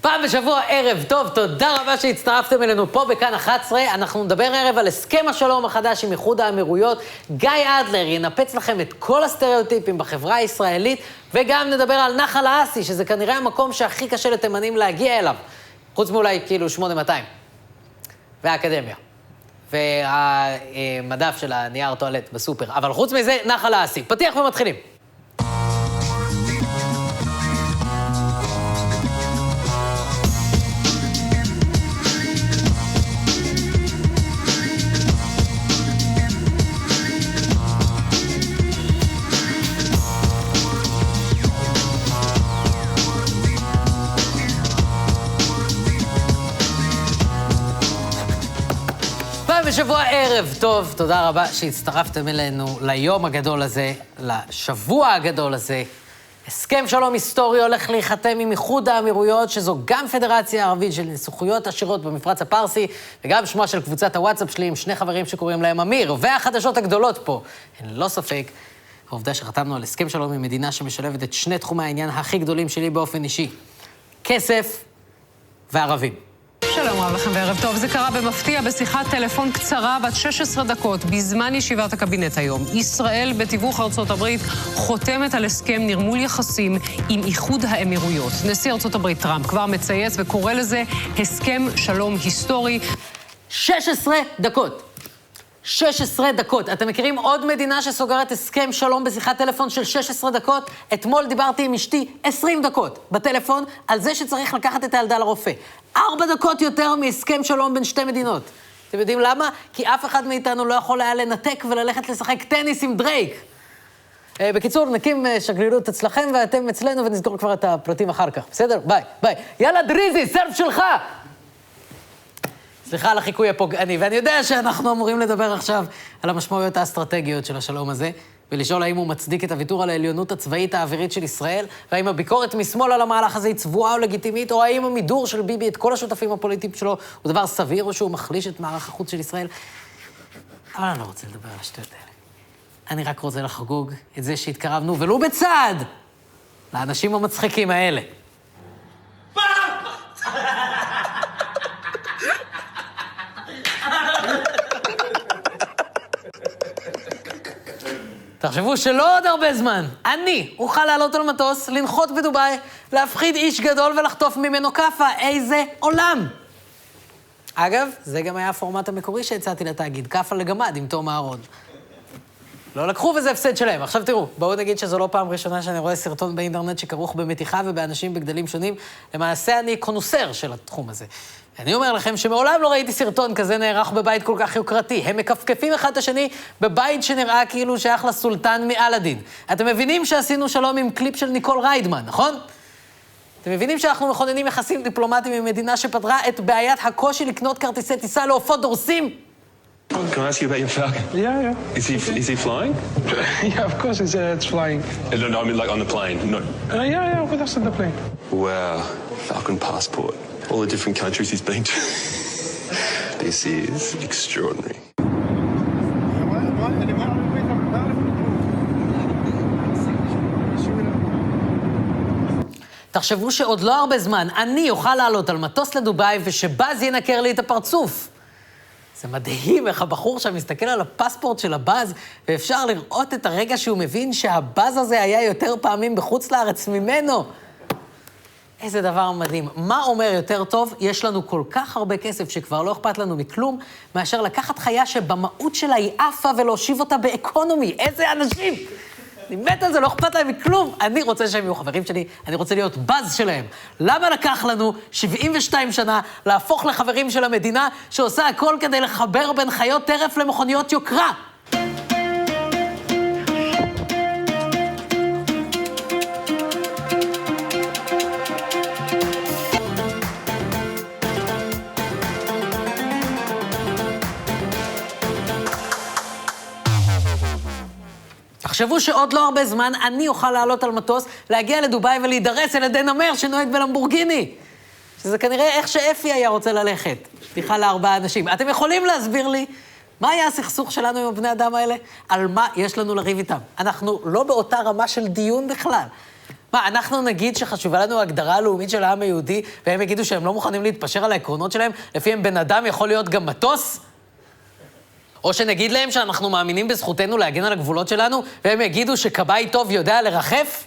פעם בשבוע ערב טוב, תודה רבה שהצטרפתם אלינו פה בכאן 11. אנחנו נדבר ערב על הסכם השלום החדש עם איחוד האמירויות. גיא אדלר ינפץ לכם את כל הסטריאוטיפים בחברה הישראלית, וגם נדבר על נחל האסי, שזה כנראה המקום שהכי קשה לתימנים להגיע אליו. חוץ מאולי כאילו 8200. והאקדמיה. והמדף של הנייר טואלט בסופר. אבל חוץ מזה, נחל האסי. פתיח ומתחילים. בשבוע ערב טוב, תודה רבה שהצטרפתם אלינו ליום הגדול הזה, לשבוע הגדול הזה. הסכם שלום היסטורי הולך להיחתם עם איחוד האמירויות, שזו גם פדרציה ערבית של נסיכויות עשירות במפרץ הפרסי, וגם שמה של קבוצת הוואטסאפ שלי עם שני חברים שקוראים להם אמיר. והחדשות הגדולות פה, הן לא ספק, העובדה שחתמנו על הסכם שלום עם מדינה שמשלבת את שני תחומי העניין הכי גדולים שלי באופן אישי, כסף וערבים. שלום רב לכם וערב טוב. זה קרה במפתיע בשיחת טלפון קצרה בת 16 דקות בזמן ישיבת הקבינט היום. ישראל בתיווך ארצות הברית חותמת על הסכם נרמול יחסים עם איחוד האמירויות. נשיא ארצות הברית טראמפ כבר מצייץ וקורא לזה הסכם שלום היסטורי. 16 דקות. 16 דקות. אתם מכירים עוד מדינה שסוגרת הסכם שלום בשיחת טלפון של 16 דקות? אתמול דיברתי עם אשתי 20 דקות בטלפון על זה שצריך לקחת את הילדה לרופא. 4 דקות יותר מהסכם שלום בין שתי מדינות. אתם יודעים למה? כי אף אחד מאיתנו לא יכול היה לנתק וללכת לשחק טניס עם דרייק. בקיצור, נקים שגרירות אצלכם ואתם אצלנו ונסגור כבר את הפרטים אחר כך. בסדר? ביי, ביי. יאללה דריזי, סרף שלך! סליחה על החיקוי הפוגעני, ואני יודע שאנחנו אמורים לדבר עכשיו על המשמעויות האסטרטגיות של השלום הזה, ולשאול האם הוא מצדיק את הוויתור על העליונות הצבאית האווירית של ישראל, והאם הביקורת משמאל על המהלך הזה היא צבועה או לגיטימית, או האם המידור של ביבי את כל השותפים הפוליטיים שלו הוא דבר סביר, או שהוא מחליש את מערך החוץ של ישראל. אבל אני לא רוצה לדבר על השטויות האלה. אני רק רוצה לחגוג את זה שהתקרבנו, ולו בצד, לאנשים המצחיקים האלה. תחשבו שלא עוד הרבה זמן, אני אוכל לעלות על מטוס, לנחות בדוביי, להפחיד איש גדול ולחטוף ממנו קפה. איזה עולם! אגב, זה גם היה הפורמט המקורי שהצעתי לתאגיד, קפה לגמד עם תום אהרון. לא לקחו וזה הפסד שלהם. עכשיו תראו, בואו נגיד שזו לא פעם ראשונה שאני רואה סרטון באינטרנט שכרוך במתיחה ובאנשים בגדלים שונים. למעשה אני קונוסר של התחום הזה. אני אומר לכם שמעולם לא ראיתי סרטון כזה נערך בבית כל כך יוקרתי. הם מקפקפים אחד את השני בבית שנראה כאילו שייך לסולטן מאלאדין. אתם מבינים שעשינו שלום עם קליפ של ניקול ריידמן, נכון? אתם מבינים שאנחנו מכוננים יחסים דיפלומטיים עם מדינה שפתרה את בעיית הקושי לקנות כרטיסי טיסה לעופות דורסים? Can I ask you about your Falcon? Yeah. Is he flying? Yeah, of course it's flying. No, I mean like on the plane. No. Yeah, with us on the plane. Wow, Falcon passport. All the different countries he's been to. This is extraordinary. תחשבו שעוד לא הרבה זמן אני אוכל לעלות על מטוס לדוביי ושבאז ינקר לי את הפרצוף. זה מדהים איך הבחור שם מסתכל על הפספורט של הבאז, ואפשר לראות את הרגע שהוא מבין שהבאז הזה היה יותר פעמים בחוץ לארץ ממנו. איזה דבר מדהים. מה אומר יותר טוב? יש לנו כל כך הרבה כסף שכבר לא אכפת לנו מכלום, מאשר לקחת חיה שבמהות שלה היא עפה ולהושיב אותה באקונומי. איזה אנשים! אני מת על זה, לא אכפת להם מכלום. אני רוצה שהם יהיו חברים שלי, אני רוצה להיות בז שלהם. למה לקח לנו 72 שנה להפוך לחברים של המדינה שעושה הכל כדי לחבר בין חיות טרף למכוניות יוקרה? תחשבו שעוד לא הרבה זמן אני אוכל לעלות על מטוס, להגיע לדוביי ולהידרס על ידי נמר שנוהג בלמבורגיני. שזה כנראה איך שאפי היה רוצה ללכת. פתיחה ל4 אנשים. אתם יכולים להסביר לי מה היה הסכסוך שלנו עם הבני אדם האלה? על מה יש לנו לריב איתם? אנחנו לא באותה רמה של דיון בכלל. מה, אנחנו נגיד שחשובה לנו ההגדרה הלאומית של העם היהודי, והם יגידו שהם לא מוכנים להתפשר על העקרונות שלהם, לפיהם בן אדם יכול להיות גם מטוס? או שנגיד להם שאנחנו מאמינים בזכותנו להגן על הגבולות שלנו, והם יגידו שכבאי טוב יודע לרחף?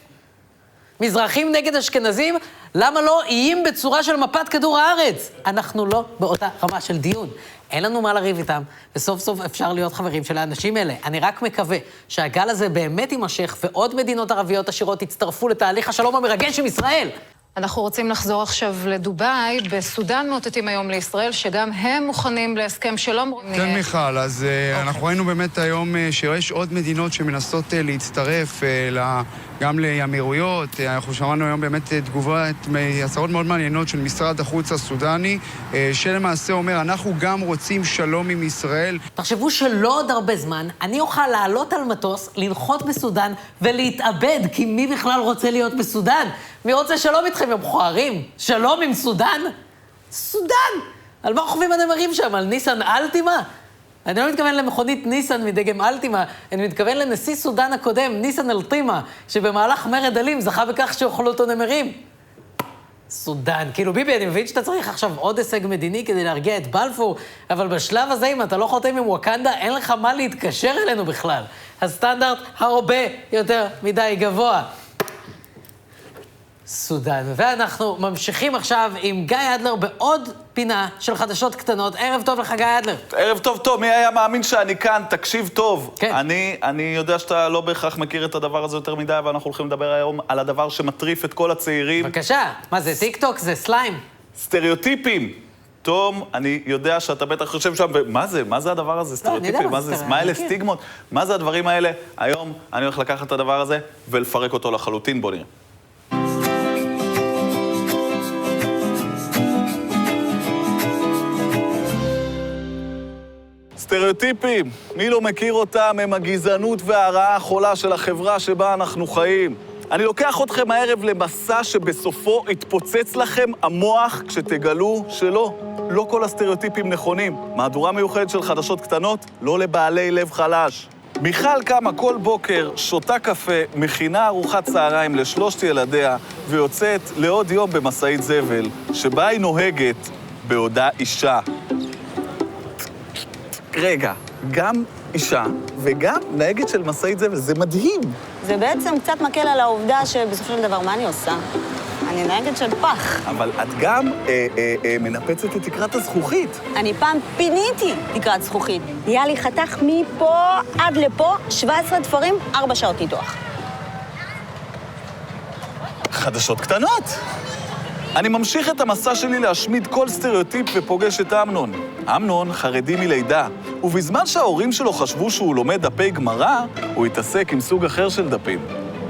מזרחים נגד אשכנזים? למה לא איים בצורה של מפת כדור הארץ? אנחנו לא באותה רמה של דיון. אין לנו מה לריב איתם, וסוף סוף אפשר להיות חברים של האנשים האלה. אני רק מקווה שהגל הזה באמת יימשך, ועוד מדינות ערביות עשירות יצטרפו לתהליך השלום המרגש עם ישראל. אנחנו רוצים לחזור עכשיו לדובאי. בסודאן מאותתים היום לישראל, שגם הם מוכנים להסכם שלום. כן, מיכל, אז אנחנו ראינו באמת היום שיש עוד מדינות שמנסות להצטרף גם לאמירויות. אנחנו שמענו היום באמת תגובות מהצהרות מאוד מעניינות של משרד החוץ הסודני, שלמעשה אומר, אנחנו גם רוצים שלום עם ישראל. תחשבו שלא עוד הרבה זמן, אני אוכל לעלות על מטוס, לנחות בסודן ולהתאבד, כי מי בכלל רוצה להיות בסודן? מי רוצה שלום איתכם, הם מכוערים? שלום עם סודן? סודן! על מה חושבים הנמרים שם? על ניסן אלטימה? אני לא מתכוון למכונית ניסן מדגם אלטימה, אני מתכוון לנשיא סודן הקודם, ניסן אלטימה, שבמהלך מרד אלים זכה בכך שאוכלו אותו נמרים. סודן. כאילו, ביבי, אני מבין שאתה צריך עכשיו עוד הישג מדיני כדי להרגיע את בלפור, אבל בשלב הזה, אם אתה לא חותם עם ווקנדה, אין לך מה להתקשר אלינו בכלל. הסטנדרט הרבה יותר מדי גבוה. סודן. ואנחנו ממשיכים עכשיו עם גיא אדלר בעוד פינה של חדשות קטנות. ערב טוב לך, גיא אדלר. ערב טוב, מי היה מאמין שאני כאן? תקשיב טוב. כן. אני יודע שאתה לא בהכרח מכיר את הדבר הזה יותר מדי, ואנחנו הולכים לדבר היום על הדבר שמטריף את כל הצעירים. בבקשה. מה זה, טיק טוק? זה סליים? סטריאוטיפים. תום, אני יודע שאתה בטח חושב שם, מה זה הדבר הזה? סטריאוטיפים? מה אלה סטיגמות? מה זה הדברים האלה? היום אני הולך לקחת את הדבר הזה ולפרק אותו לחלוטין. בוא נראה. סטריאוטיפים, מי לא מכיר אותם? הם הגזענות והרעה החולה של החברה שבה אנחנו חיים. אני לוקח אתכם הערב למסע שבסופו יתפוצץ לכם המוח כשתגלו שלא, לא כל הסטריאוטיפים נכונים. מהדורה מיוחדת של חדשות קטנות, לא לבעלי לב חלש. מיכל קמה כל בוקר, שותה קפה, מכינה ארוחת צהריים לשלושת ילדיה, ויוצאת לעוד יום במסעית זבל, שבה היא נוהגת בעודה אישה. רגע, גם אישה וגם נהגת של מסעית זבל, זה מדהים. זה בעצם קצת מקל על העובדה שבסופו של דבר, מה אני עושה? אני נהגת של פח. אבל את גם מנפצת את תקרת הזכוכית. אני פעם פיניתי תקרת זכוכית. היה לי חתך מפה עד לפה, 17 תפרים, 4 שעות ניתוח. חדשות קטנות. אני ממשיך את המסע שלי להשמיד כל סטריאוטיפ ופוגש את אמנון. אמנון חרדי מלידה, ובזמן שההורים שלו חשבו שהוא לומד דפי גמרא, הוא התעסק עם סוג אחר של דפים.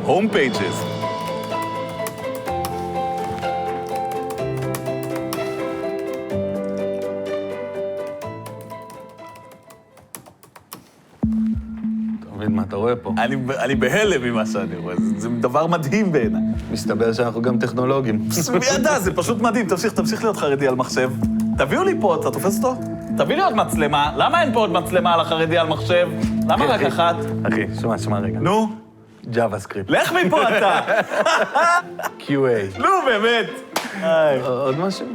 הום פייג'ז. מה אתה רואה פה? אני בהלם ממה שאני רואה, זה דבר מדהים בעיניי. מסתבר שאנחנו גם טכנולוגים. מי ידע, זה פשוט מדהים. תמשיך להיות חרדי על מחשב. תביאו לי פה, אתה תופס אותו? תביא לי עוד מצלמה. למה אין פה עוד מצלמה על החרדי על מחשב? למה רק אחת? אחי, שמע רגע. נו? JavaScript. לך מפה אתה! QA. נו, באמת. עוד משהו?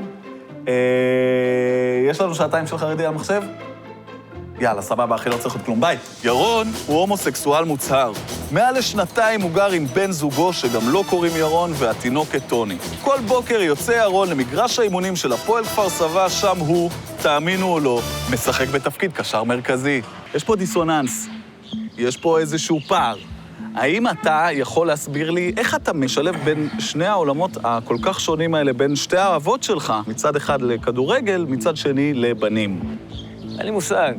יש לנו שעתיים של חרדי על מחשב? יאללה, סבבה, אחי, לא צריך עוד כלום. ביי. ירון הוא הומוסקסואל מוצהר. מעל לשנתיים הוא גר עם בן זוגו, שגם לא קוראים ירון, והתינוקת טוני. כל בוקר יוצא ירון למגרש האימונים של הפועל כפר סבא, שם הוא, תאמינו או לא, משחק בתפקיד קשר מרכזי. יש פה דיסוננס. יש פה איזשהו פער. האם אתה יכול להסביר לי איך אתה משלב בין שני העולמות הכל כך שונים האלה, בין שתי האהבות שלך, מצד אחד לכדורגל, מצד שני לבנים? אין לי מושג.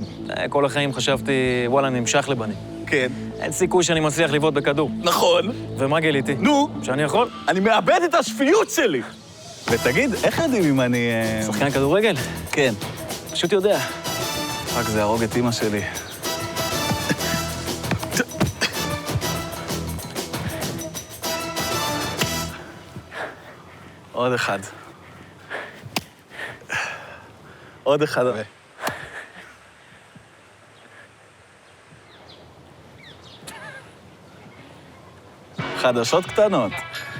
כל החיים חשבתי, וואלה, אני נמשך לבנים. כן. אין סיכוי שאני מצליח לבעוט בכדור. נכון. ומה גיליתי? נו? שאני יכול? אני מאבד את השפיות שלי. ותגיד, איך יודעים אם אני... שחקן כדורגל? כן. פשוט יודע. רק זה הרוג את אמא שלי. עוד אחד. עוד אחד. חדשות קטנות.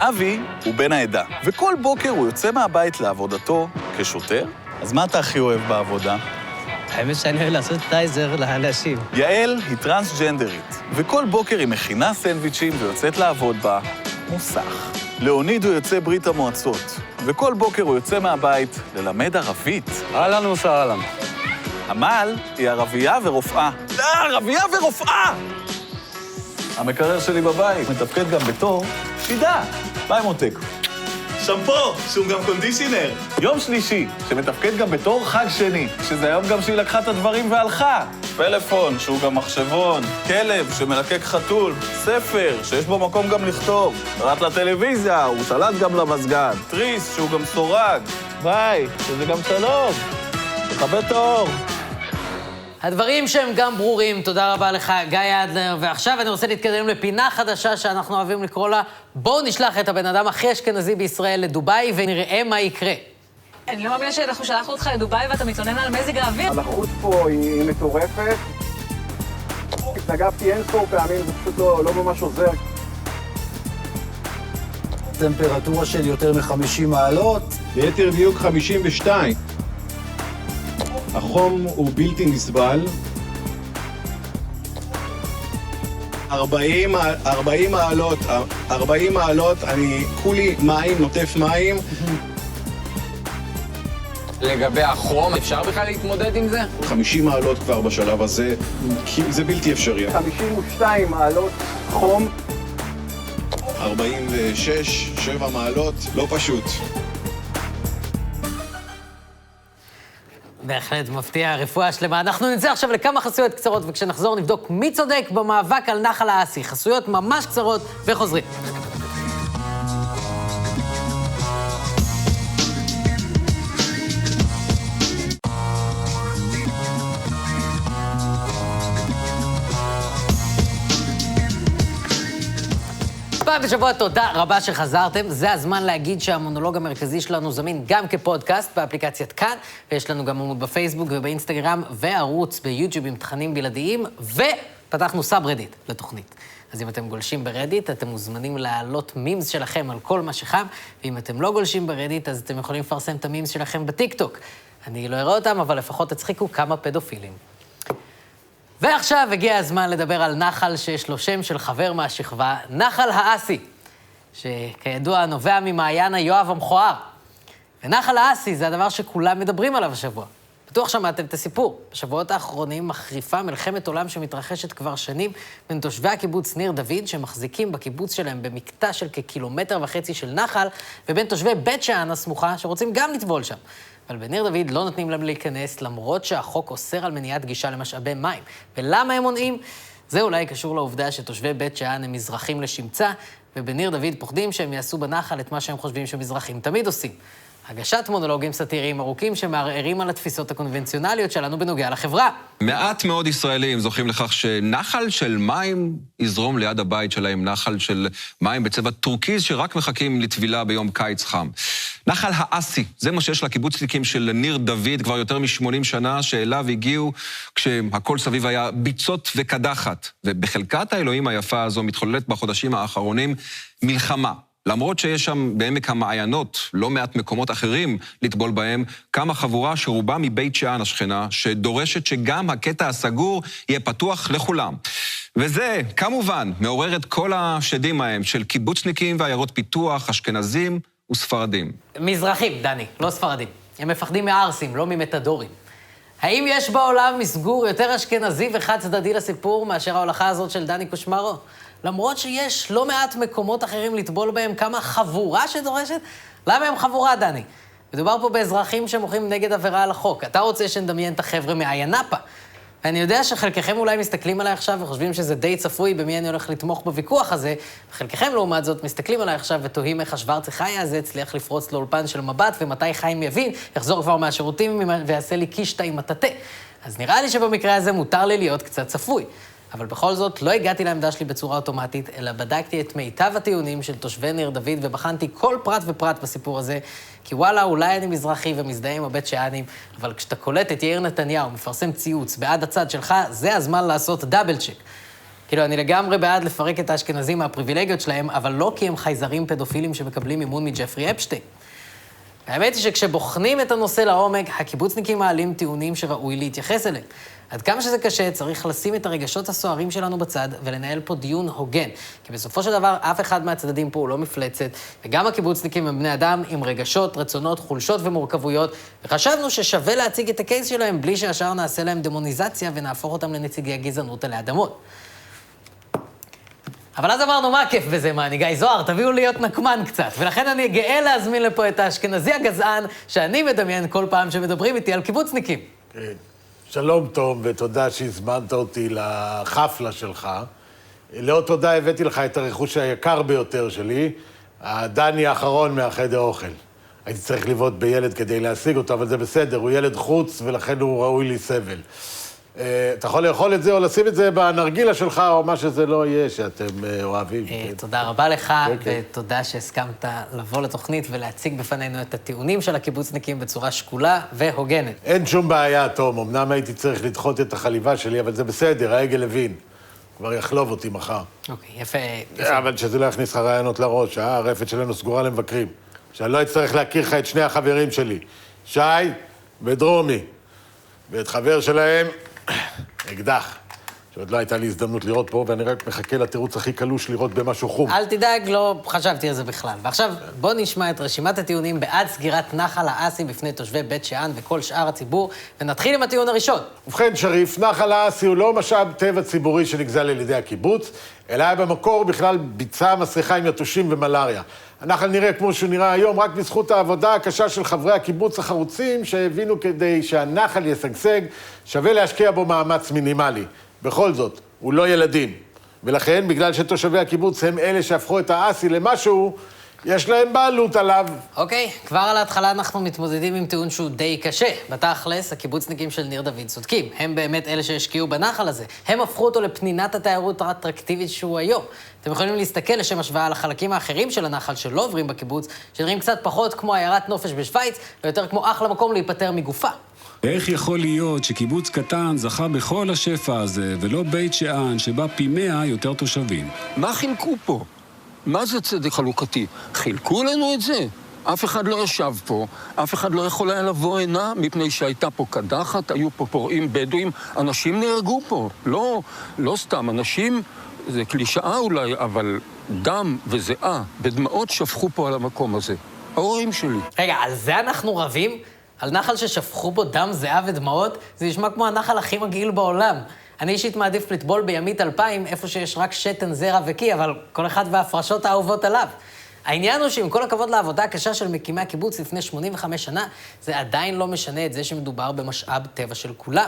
אבי הוא בן העדה, וכל בוקר הוא יוצא מהבית לעבודתו כשוטר. אז מה אתה הכי אוהב בעבודה? האמת שאני אוהב לעשות טייזר לאנשים. יעל היא טרנסג'נדרית, וכל בוקר היא מכינה סנדוויצ'ים ויוצאת לעבוד במוסך. לאוניד הוא יוצא ברית המועצות, וכל בוקר הוא יוצא מהבית ללמד ערבית. אהלן וסהלן. עמל היא ערבייה ורופאה. ערבייה ורופאה! המקרר שלי בבית מתפקד גם בתור שידה. ביי מותק. שמפו, שהוא גם קונדישיונר. יום שלישי, שמתפקד גם בתור חג שני, שזה היום גם שהיא לקחה את הדברים והלכה. פלאפון, שהוא גם מחשבון. כלב, שמלקק חתול. ספר, שיש בו מקום גם לכתוב. רט לטלוויזיה, הוא שלט גם למזגן. תריס, שהוא גם סורג. ביי, שזה גם שלום. תכבד את האור. הדברים שהם גם ברורים, תודה רבה לך, גיא אדלר. ועכשיו אני רוצה להתקדם לפינה חדשה שאנחנו אוהבים לקרוא לה, בואו נשלח את הבן אדם הכי אשכנזי בישראל לדובאי ונראה מה יקרה. אני לא מאמינה שאנחנו שלחנו אותך לדובאי ואתה מתלונן על מזג האוויר. הלחות פה היא מטורפת. התנגבתי אין ספור פעמים, זה פשוט לא ממש עוזר. טמפרטורה של יותר מ-50 מעלות. ליתר דיוק 52. החום הוא בלתי נסבל. 40 מעלות, אני כולי מים, נוטף מים. לגבי החום, אפשר בכלל להתמודד עם זה? 50 מעלות כבר בשלב הזה, זה בלתי אפשרי. 52 מעלות חום. 46, 7 מעלות, לא פשוט. בהחלט מפתיע, רפואה שלמה. אנחנו נצא עכשיו לכמה חסויות קצרות, וכשנחזור נבדוק מי צודק במאבק על נחל האסי. חסויות ממש קצרות וחוזרים. פעם בשבוע, תודה רבה שחזרתם. זה הזמן להגיד שהמונולוג המרכזי שלנו זמין גם כפודקאסט באפליקציית כאן, ויש לנו גם עמוד בפייסבוק ובאינסטגרם וערוץ ביוטיוב עם תכנים בלעדיים, ופתחנו סאב-רדיט לתוכנית. אז אם אתם גולשים ברדיט, אתם מוזמנים להעלות מימס שלכם על כל מה שחם, ואם אתם לא גולשים ברדיט, אז אתם יכולים לפרסם את המימס שלכם בטיקטוק. אני לא אראה אותם, אבל לפחות תצחיקו כמה פדופילים. ועכשיו הגיע הזמן לדבר על נחל שיש לו שם של חבר מהשכבה, נחל האסי, שכידוע נובע ממעיין היואב המכוער. ונחל האסי זה הדבר שכולם מדברים עליו השבוע. בטוח שמעתם את הסיפור. בשבועות האחרונים מחריפה מלחמת עולם שמתרחשת כבר שנים בין תושבי הקיבוץ ניר דוד, שמחזיקים בקיבוץ שלהם במקטע של כקילומטר וחצי של נחל, ובין תושבי בית שאן הסמוכה, שרוצים גם לטבול שם. אבל בניר דוד לא נותנים להם להיכנס, למרות שהחוק אוסר על מניעת גישה למשאבי מים. ולמה הם מונעים? זה אולי קשור לעובדה שתושבי בית שאן הם מזרחים לשמצה, ובניר דוד פוחדים שהם יעשו בנחל את מה שהם חושבים שמזרחים תמיד עושים. הגשת מונולוגים סאטיריים ארוכים שמערערים על התפיסות הקונבנציונליות שלנו בנוגע לחברה. מעט מאוד ישראלים זוכים לכך שנחל של מים יזרום ליד הבית שלהם, נחל של מים בצבע טורקיז שרק מחכים לטבילה ביום קיץ חם. נחל האסי, זה מה שיש לקיבוצניקים של ניר דוד כבר יותר מ-80 שנה, שאליו הגיעו כשהכל סביב היה ביצות וקדחת. ובחלקת האלוהים היפה הזו מתחוללת בחודשים האחרונים מלחמה. למרות שיש שם בעמק המעיינות לא מעט מקומות אחרים לטבול בהם, קמה חבורה שרובה מבית שאן השכנה, שדורשת שגם הקטע הסגור יהיה פתוח לכולם. וזה, כמובן, מעורר את כל השדים ההם של קיבוצניקים ועיירות פיתוח, אשכנזים וספרדים. מזרחים, דני, לא ספרדים. הם מפחדים מערסים, לא ממתדורים. האם יש בעולם מסגור יותר אשכנזי וחד צדדי לסיפור מאשר ההולכה הזאת של דני קושמרו? למרות שיש לא מעט מקומות אחרים לטבול בהם, כמה חבורה שדורשת? למה הם חבורה, דני? מדובר פה באזרחים שמוחים נגד עבירה על החוק. אתה רוצה שנדמיין את החבר'ה מהעיינפה. ואני יודע שחלקכם אולי מסתכלים עליי עכשיו וחושבים שזה די צפוי במי אני הולך לתמוך בוויכוח הזה, וחלקכם לעומת זאת מסתכלים עליי עכשיו ותוהים איך השוורצי חי הזה הצליח לפרוץ לאולפן של מבט, ומתי חיים יבין, יחזור כבר מהשירותים ויעשה לי קישטה עם הטטה. אז נראה לי שבמקרה הזה מותר לי להיות קצת צפוי. אבל בכל זאת לא הגעתי לעמדה שלי בצורה אוטומטית, אלא בדקתי את מיטב הטיעונים של תושבי ניר דוד, ובחנתי כל פרט ופרט בסיפור הזה, כי וואלה, אולי אני מזרחי ומזדהה עם הבית שאנים, אבל כשאתה קולט את יאיר נתניהו, מפרסם ציוץ בעד הצד שלך, זה הזמן לעשות דאבל צ'ק. כאילו, אני לגמרי בעד לפרק את האשכנזים מהפריבילגיות שלהם, אבל לא כי הם חייזרים פדופילים שמקבלים מימון מג'פרי אפשטיין. האמת היא שכשבוחנים את הנושא לעומק, הקיבוצניקים מעלים טיעונים שראוי להתייחס אליהם. עד כמה שזה קשה, צריך לשים את הרגשות הסוערים שלנו בצד ולנהל פה דיון הוגן. כי בסופו של דבר, אף אחד מהצדדים פה הוא לא מפלצת, וגם הקיבוצניקים הם בני אדם עם רגשות, רצונות, חולשות ומורכבויות, וחשבנו ששווה להציג את הקייס שלהם בלי שישר נעשה להם דמוניזציה ונהפוך אותם לנציגי הגזענות עלי אדמות. אבל אז אמרנו, מה הכיף בזה, מנהיגי זוהר? תביאו להיות נקמן קצת. ולכן אני גאה להזמין לפה את האשכנזי הגזען, שאני מדמיין כל פעם שמדברים איתי על קיבוצניקים. כן. שלום תום, ותודה שהזמנת אותי לחפלה שלך. לעוד תודה הבאתי לך את הרכוש היקר ביותר שלי, הדני האחרון מהחדר אוכל. הייתי צריך לבעוט בילד כדי להשיג אותו, אבל זה בסדר, הוא ילד חוץ ולכן הוא ראוי לי סבל. אתה יכול לאכול את זה או לשים את זה בנרגילה שלך, או מה שזה לא יהיה שאתם אוהבים. תודה רבה לך, ותודה שהסכמת לבוא לתוכנית ולהציג בפנינו את הטיעונים של הקיבוצניקים בצורה שקולה והוגנת. אין שום בעיה, תום. אמנם הייתי צריך לדחות את החליבה שלי, אבל זה בסדר, העגל הבין. כבר יחלוב אותי מחר. אוקיי, יפה. אבל שזה לא יכניס לך רעיונות לראש, הרפת שלנו סגורה למבקרים. שאני לא אצטרך להכיר לך את שני החברים שלי, שי ודרומי, ואת חבר שלהם, אקדח, שעוד לא הייתה לי הזדמנות לראות פה, ואני רק מחכה לתירוץ הכי קלוש לראות במשהו חום. אל תדאג, לא חשבתי על זה בכלל. ועכשיו, בוא נשמע את רשימת הטיעונים בעד סגירת נחל האסי בפני תושבי בית שאן וכל שאר הציבור, ונתחיל עם הטיעון הראשון. ובכן, שריף, נחל האסי הוא לא משאב טבע ציבורי שנגזל על ידי הקיבוץ, אלא היה במקור בכלל ביצה מסריחה עם יתושים ומלריה. הנחל נראה כמו שהוא נראה היום, רק בזכות העבודה הקשה של חברי הקיבוץ החרוצים, שהבינו כדי שהנחל ישגשג, שווה להשקיע בו מאמץ מינימלי. בכל זאת, הוא לא ילדים. ולכן, בגלל שתושבי הקיבוץ הם אלה שהפכו את האסי למשהו, יש להם בעלות עליו. אוקיי, כבר על ההתחלה אנחנו מתמודדים עם טיעון שהוא די קשה. בתכלס, הקיבוצניקים של ניר דוד צודקים. הם באמת אלה שהשקיעו בנחל הזה. הם הפכו אותו לפנינת התיירות האטרקטיבית שהוא היום. אתם יכולים להסתכל לשם השוואה על החלקים האחרים של הנחל שלא עוברים בקיבוץ, שנראים קצת פחות כמו עיירת נופש בשוויץ, ויותר כמו אחלה מקום להיפטר מגופה. איך יכול להיות שקיבוץ קטן זכה בכל השפע הזה, ולא בית שאן שבה פי 100 יותר תושבים? מה חילקו פה? מה זה צדק חלוקתי? חילקו לנו את זה? אף אחד לא ישב פה, אף אחד לא יכול היה לבוא הנה, מפני שהייתה פה קדחת, היו פה פורעים בדואים, אנשים נהרגו פה. לא סתם, אנשים, זה קלישאה אולי, אבל דם וזיעה בדמעות שפכו פה על המקום הזה. ההורים שלי. רגע, על זה אנחנו רבים? על נחל ששפכו בו דם, זיעה ודמעות? זה נשמע כמו הנחל הכי מגעיל בעולם. אני אישית מעדיף לטבול בימית 2000, איפה שיש רק שתן, זרע וקי, אבל כל אחד וההפרשות האהובות עליו. העניין הוא שעם כל הכבוד לעבודה הקשה של מקימי הקיבוץ לפני 85 שנה, זה עדיין לא משנה את זה שמדובר במשאב טבע של כולם.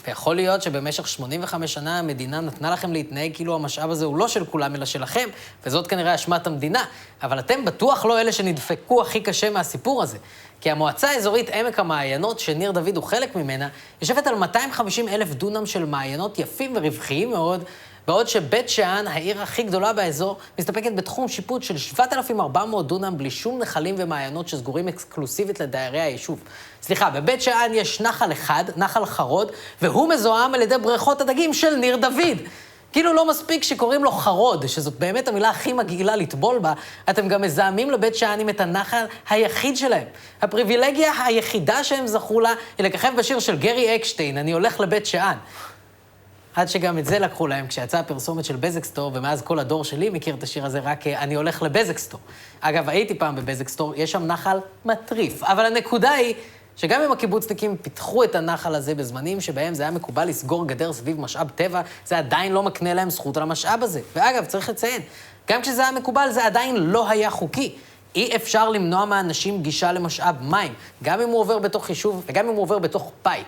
ויכול להיות שבמשך 85 שנה המדינה נתנה לכם להתנהג כאילו המשאב הזה הוא לא של כולם אלא שלכם, וזאת כנראה אשמת המדינה. אבל אתם בטוח לא אלה שנדפקו הכי קשה מהסיפור הזה. כי המועצה האזורית עמק המעיינות, שניר דוד הוא חלק ממנה, יושבת על 250,000 דונם של מעיינות יפים ורווחיים מאוד, בעוד שבית שאן, העיר הכי גדולה באזור, מסתפקת בתחום שיפוט של 7,400 דונם בלי שום נחלים ומעיינות שסגורים אקסקלוסיבית לדיירי היישוב. סליחה, בבית שאן יש נחל אחד, נחל חרוד, והוא מזוהם על ידי בריכות הדגים של ניר דוד. כאילו לא מספיק שקוראים לו חרוד, שזאת באמת המילה הכי מגעילה לטבול בה, אתם גם מזהמים לבית שאנים את הנחל היחיד שלהם. הפריבילגיה היחידה שהם זכו לה היא לככב בשיר של גרי אקשטיין, אני הולך לבית שאן. עד שגם את זה לקחו להם כשיצאה הפרסומת של בזק סטור, ומאז כל הדור שלי מכיר את השיר הזה רק אני הולך לבזק סטור. אגב, הייתי פעם בבזק סטור, יש שם נחל מטריף, אבל הנקודה היא שגם אם הקיבוצניקים פיתחו את הנחל הזה בזמנים שבהם זה היה מקובל לסגור גדר סביב משאב טבע, זה עדיין לא מקנה להם זכות על המשאב הזה. ואגב, צריך לציין, גם כשזה היה מקובל זה עדיין לא היה חוקי. אי אפשר למנוע מאנשים גישה למשאב מים, גם אם הוא עובר בתוך יישוב וגם אם הוא עובר בתוך בית.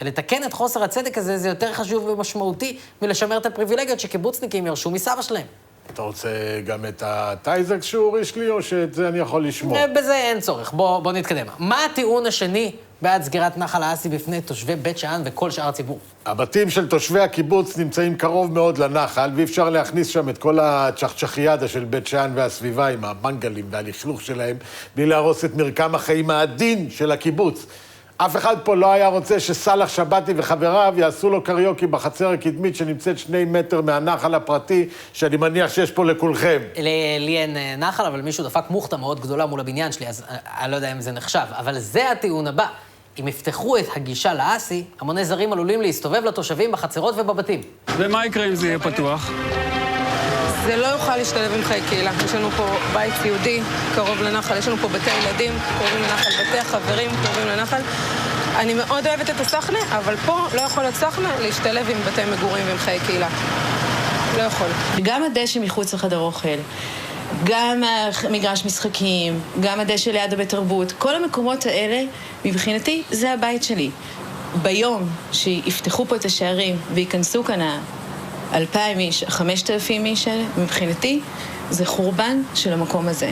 ולתקן את חוסר הצדק הזה זה יותר חשוב ומשמעותי מלשמר את הפריבילגיות שקיבוצניקים ירשו מסבא שלהם. אתה רוצה גם את הטייזקס שהוא הוריש לי, או שאת זה אני יכול לשמוע? בזה אין צורך, בוא נתקדם. מה הטיעון השני בעד סגירת נחל האסי בפני תושבי בית שאן וכל שאר הציבור? הבתים של תושבי הקיבוץ נמצאים קרוב מאוד לנחל, ואי אפשר להכניס שם את כל הצ'חצ'חיאדה של בית שאן והסביבה עם המנגלים והלכלוך שלהם, בלי להרוס את מרקם החיים העדין של הקיבוץ. אף אחד פה לא היה רוצה שסלח שבתי וחבריו יעשו לו קריוקי בחצר הקדמית שנמצאת 2 מטר מהנחל הפרטי, שאני מניח שיש פה לכולכם. לי אין נחל, אבל מישהו דפק מוכתה מאוד גדולה מול הבניין שלי, אז אני לא יודע אם זה נחשב. אבל זה הטיעון הבא. אם יפתחו את הגישה לאסי, המוני זרים עלולים להסתובב לתושבים בחצרות ובבתים. ומה יקרה אם זה יהיה פתוח? זה לא יוכל להשתלב עם חיי קהילה. יש לנו פה בית יהודי קרוב לנחל, יש לנו פה בתי ילדים קרובים לנחל, בתי חברים קרובים לנחל. אני מאוד אוהבת את הסחנה, אבל פה לא יכול להיות סחנה להשתלב עם בתי מגורים ועם חיי קהילה. לא יכול. גם הדשא מחוץ לחדר אוכל, גם מגרש משחקים, גם הדשא ליד הבית תרבות, כל המקומות האלה, מבחינתי, זה הבית שלי. ביום שיפתחו פה את השערים וייכנסו כאן 2,000 איש, 5,000 איש האלה, מבחינתי, זה חורבן של המקום הזה.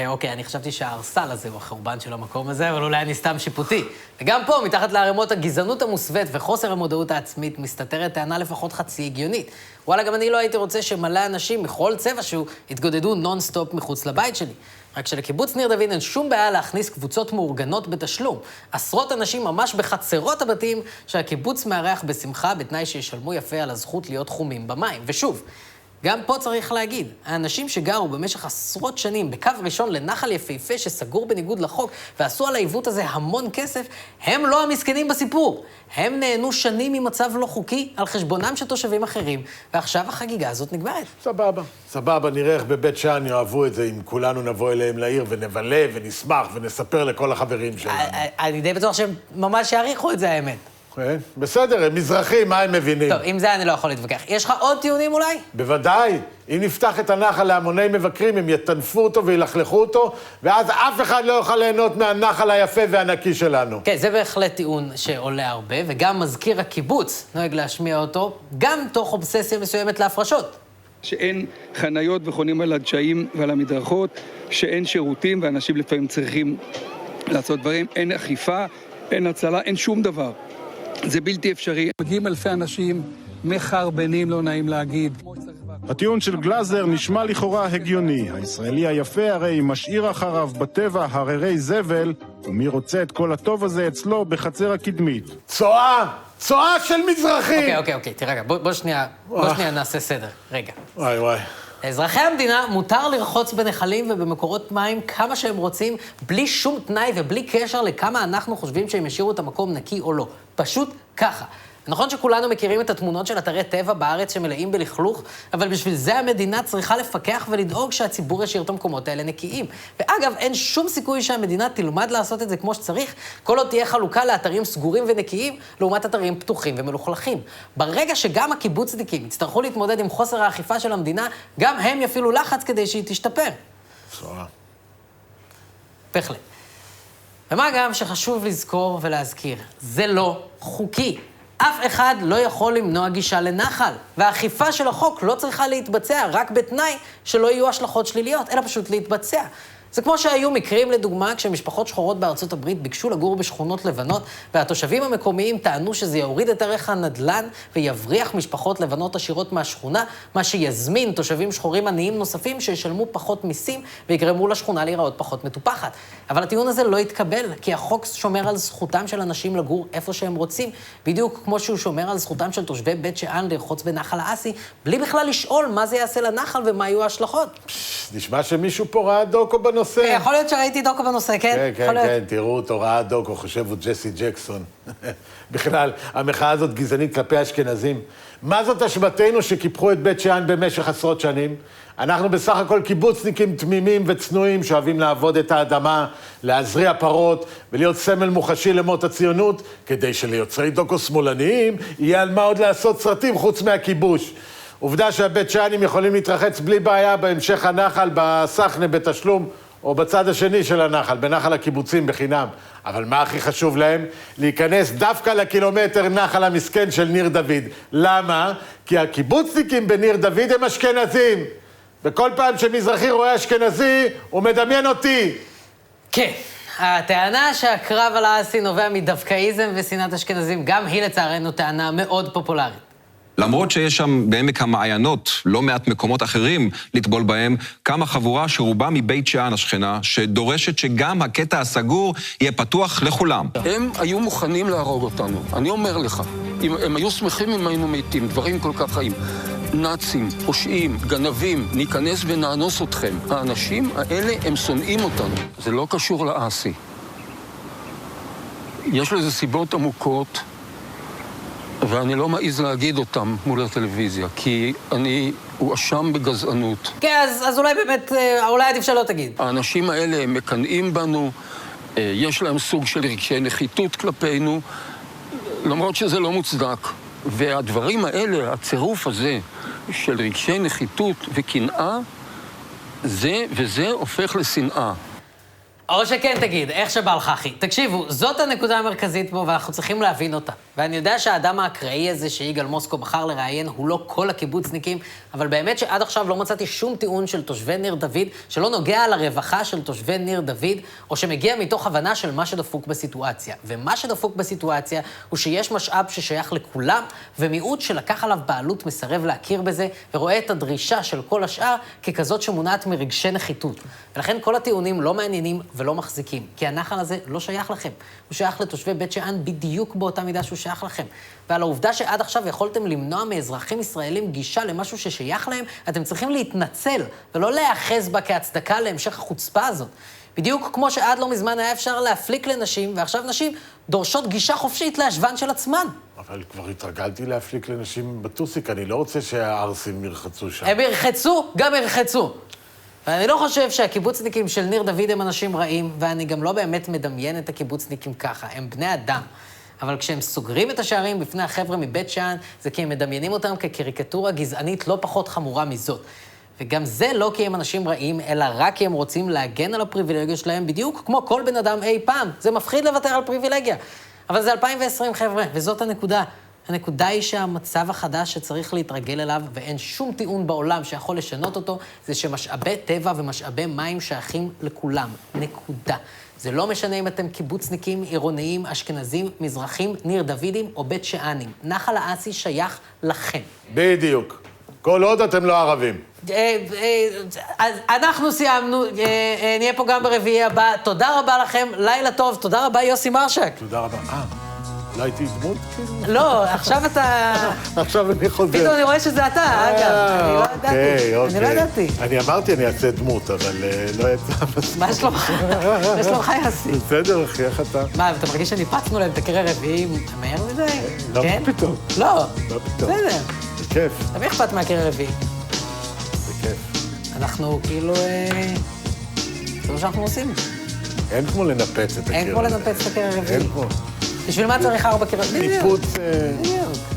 אוקיי, אני חשבתי שהארסל הזה הוא החורבן של המקום הזה, אבל אולי אני סתם שיפוטי. וגם פה, מתחת לערימות הגזענות המוסווית וחוסר המודעות העצמית, מסתתרת טענה לפחות חצי הגיונית. וואלה, גם אני לא הייתי רוצה שמלא אנשים מכל צבע שהוא יתגודדו נונסטופ מחוץ לבית שלי. רק שלקיבוץ ניר דוד אין שום בעיה להכניס קבוצות מאורגנות בתשלום. עשרות אנשים ממש בחצרות הבתים שהקיבוץ מארח בשמחה בתנאי שישלמו יפה על הזכות להיות חומים במים. ושוב, גם פה צריך להגיד, האנשים שגרו במשך עשרות שנים בקו ראשון לנחל יפהפה שסגור בניגוד לחוק ועשו על העיוות הזה המון כסף, הם לא המסכנים בסיפור. הם נהנו שנים ממצב לא חוקי על חשבונם של תושבים אחרים, ועכשיו החגיגה הזאת נגמרת. סבבה. סבבה, נראה איך בבית שאן יאהבו את זה אם כולנו נבוא אליהם לעיר ונבלה ונשמח ונספר לכל החברים שלנו. אני די בטוח שהם ממש יעריכו את זה, האמת. בסדר, הם מזרחים, מה הם מבינים? טוב, עם זה אני לא יכול להתווכח. יש לך עוד טיעונים אולי? בוודאי. אם נפתח את הנחל להמוני מבקרים, הם יטנפו אותו וילכלכו אותו, ואז אף אחד לא יוכל ליהנות מהנחל היפה והנקי שלנו. כן, זה בהחלט טיעון שעולה הרבה, וגם מזכיר הקיבוץ נוהג להשמיע אותו, גם תוך אובססיה מסוימת להפרשות. שאין חניות וחונים על הדשאים ועל המדרכות, שאין שירותים ואנשים לפעמים צריכים לעשות דברים, אין אכיפה, אין הצלה, אין שום דבר. זה בלתי אפשרי. מגיעים אלפי אנשים, מחרבנים, לא נעים להגיד. הטיעון של גלאזר נשמע לכאורה הגיוני. הישראלי היפה הרי משאיר אחריו בטבע הררי זבל, ומי רוצה את כל הטוב הזה אצלו בחצר הקדמית. צועה! צועה של מזרחים! אוקיי, תירגע, בוא שנייה נעשה סדר. רגע. וואי. לאזרחי המדינה מותר לרחוץ בנחלים ובמקורות מים כמה שהם רוצים, בלי שום תנאי ובלי קשר לכמה אנחנו חושבים שהם ישאירו את המקום נקי או לא. פשוט ככה. נכון שכולנו מכירים את התמונות של אתרי טבע בארץ שמלאים בלכלוך, אבל בשביל זה המדינה צריכה לפקח ולדאוג שהציבור ישאיר את המקומות האלה נקיים. ואגב, אין שום סיכוי שהמדינה תלמד לעשות את זה כמו שצריך, כל עוד תהיה חלוקה לאתרים סגורים ונקיים, לעומת אתרים פתוחים ומלוכלכים. ברגע שגם הקיבוצניקים יצטרכו להתמודד עם חוסר האכיפה של המדינה, גם הם יפעילו לחץ כדי שהיא תשתפר. בהחלט. ומה גם שחשוב לזכור ולהזכיר, זה לא חוקי. אף אחד לא יכול למנוע גישה לנחל, והאכיפה של החוק לא צריכה להתבצע רק בתנאי שלא יהיו השלכות שליליות, אלא פשוט להתבצע. זה כמו שהיו מקרים, לדוגמה, כשמשפחות שחורות בארצות הברית ביקשו לגור בשכונות לבנות, והתושבים המקומיים טענו שזה יוריד את ערך הנדל"ן ויבריח משפחות לבנות עשירות מהשכונה, מה שיזמין תושבים שחורים עניים נוספים שישלמו פחות מיסים ויגרמו לשכונה להיראות פחות מטופחת. אבל הטיעון הזה לא יתקבל, כי החוק שומר על זכותם של אנשים לגור איפה שהם רוצים, בדיוק כמו שהוא שומר על זכותם של תושבי בית שאן לרחוץ בנחל האסי, בלי בכלל לשאול מה זה יעשה לנחל ומה יהיו ההשלכות. נשמע שמישהו פה ראה דוקו בנושא. יכול להיות שראיתי דוקו בנושא, כן? כן, תראו אותו, ראה דוקו, חושב הוא ג'סי ג'קסון. בכלל, המחאה הזאת גזענית כלפי אשכנזים. מה זאת אשמתנו שקיפחו את בית שאן במשך עשרות שנים? אנחנו בסך הכל קיבוצניקים תמימים וצנועים שאוהבים לעבוד את האדמה, להזריע פרות ולהיות סמל מוחשי למות הציונות, כדי שליוצרי דוקו שמאלניים יהיה על מה עוד לעשות סרטים חוץ מהכיבוש. עובדה שהבית שאנים יכולים להתרחץ בלי בעיה בהמשך הנחל, בסחנה בתשלום, או בצד השני של הנחל, בנחל הקיבוצים בחינם. אבל מה הכי חשוב להם? להיכנס דווקא לקילומטר נחל המסכן של ניר דוד. למה? כי הקיבוצניקים בניר דוד הם אשכנזים. וכל פעם שמזרחי רואה אשכנזי, הוא מדמיין אותי. כן, הטענה שהקרב על האסי נובע מדווקאיזם ושנאת אשכנזים, גם היא לצערנו טענה מאוד פופולרית. למרות שיש שם בעמק המעיינות לא מעט מקומות אחרים לטבול בהם, קמה חבורה שרובה מבית שאן השכנה, שדורשת שגם הקטע הסגור יהיה פתוח לכולם. הם היו מוכנים להרוג אותנו, אני אומר לך. הם היו שמחים אם היינו מתים, דברים כל כך חיים. נאצים, פושעים, גנבים, ניכנס ונאנוס אתכם. האנשים האלה הם שונאים אותנו. זה לא קשור לאסי. יש לזה סיבות עמוקות, ואני לא מעז להגיד אותם מול הטלוויזיה, כי אני הואשם בגזענות. כן, אז אולי באמת, אולי עדיף שלא תגיד. האנשים האלה הם מקנאים בנו, יש להם סוג של רגשי נחיתות כלפינו, למרות שזה לא מוצדק. והדברים האלה, הצירוף הזה של רגשי נחיתות וקנאה, זה הופך לשנאה. או שכן תגיד, איך שבא לך, אחי. תקשיבו, זאת הנקודה המרכזית פה, ואנחנו צריכים להבין אותה. ואני יודע שהאדם האקראי הזה שיגאל מוסקו בחר לראיין הוא לא כל הקיבוצניקים, אבל באמת שעד עכשיו לא מצאתי שום טיעון של תושבי ניר דוד, שלא נוגע לרווחה של תושבי ניר דוד, או שמגיע מתוך הבנה של מה שדפוק בסיטואציה. ומה שדפוק בסיטואציה הוא שיש משאב ששייך לכולם, ומיעוט שלקח עליו בעלות מסרב להכיר בזה, ורואה את הדרישה של כל השאר ככזאת שמונעת מרגשי נחיתות. ולכן כל הטיעונים לא מעניינים ולא מחזיקים, כי הנחל הזה לא שייך לכם. הוא שייך לתושבי בית שאן בדיוק באותה מידה שהוא שייך לכם. ועל העובדה שעד עכשיו יכולתם למנוע מאזרחים ישראלים גישה למשהו ששייך להם, אתם צריכים להתנצל ולא להיאחז בה כהצדקה להמשך החוצפה הזאת. בדיוק כמו שעד לא מזמן היה אפשר להפליק לנשים, ועכשיו נשים דורשות גישה חופשית להשוון של עצמן. אבל כבר התרגלתי להפליק לנשים בטוסיק, אני לא רוצה שהערסים ירחצו שם. הם ירחצו, גם ירחצו. ואני לא חושב שהקיבוצניקים של ניר דוד הם אנשים רעים, ואני גם לא באמת מדמיין את הקיבוצניקים ככה, הם בני אדם. אבל כשהם סוגרים את השערים בפני החבר'ה מבית שאן, זה כי הם מדמיינים אותם כקריקטורה גזענית לא פחות חמורה מזאת. וגם זה לא כי הם אנשים רעים, אלא רק כי הם רוצים להגן על הפריבילגיה שלהם, בדיוק כמו כל בן אדם אי פעם. זה מפחיד לוותר על פריבילגיה. אבל זה 2020, חבר'ה, וזאת הנקודה. הנקודה היא שהמצב החדש שצריך להתרגל אליו, ואין שום טיעון בעולם שיכול לשנות אותו, זה שמשאבי טבע ומשאבי מים שייכים לכולם. נקודה. זה לא משנה אם אתם קיבוצניקים, עירוניים, אשכנזים, מזרחים, ניר דוידים או בית שאנים. נחל האסי שייך לכם. בדיוק. כל עוד אתם לא ערבים. אנחנו סיימנו, נהיה פה גם ברביעי הבא. תודה רבה לכם, לילה טוב. תודה רבה, יוסי מרשק. תודה רבה. לא הייתי דמות? לא, עכשיו אתה... עכשיו אני חוזר. פתאום אני רואה שזה אתה, אגב. אני לא ידעתי. אני לא ידעתי. אני אמרתי, אני אעשה דמות, אבל לא יצא מספיק. מה שלומך? מה שלומך, יוסי? בסדר, אחי, איך אתה? מה, אתה מרגיש שניפצנו להם את הקריירה רביעי מהר מדי? לא פתאום. לא. לא פתאום. בסדר. זה כיף. תמיד אכפת מהקריירה רביעי. זה כיף. אנחנו כאילו... זה מה שאנחנו עושים. אין כמו לנפץ את הקריירה. אין כמו לנפץ את הקריירה רביעי. אין כמו. בשביל מה צריך 4 קריירות? ניפוץ... בדיוק.